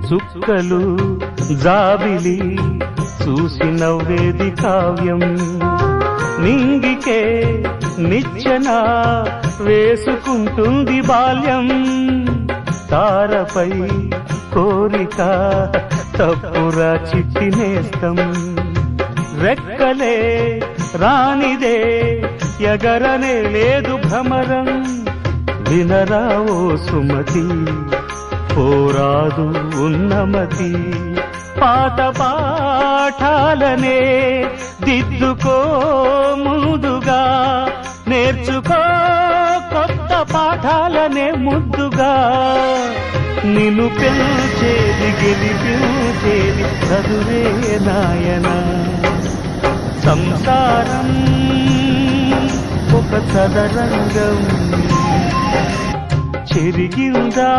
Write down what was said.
చుక్కలు జాబిలి చూసి నవ్వేది కావ్యం నింగికే నిచ్చెన వేసుకుంటుంది బాల్యం తారపై కోరిక తప్పురా చిట్టినేస్తం రెక్కలే రానిదే ఎగరనే లేదు భ్రమరం వినరా ఓ సుమతి పోరాదు ఉన్నమతి పాత పాఠాలనే దిద్దుకో ముందుగా నేర్చుకో కొత్త పాఠాలనే ముద్దుగా నిన్ను పెంచేది గెలిపించేది చదువే నాయనా సంసారం ఒక చదరంగం చెరిగిందా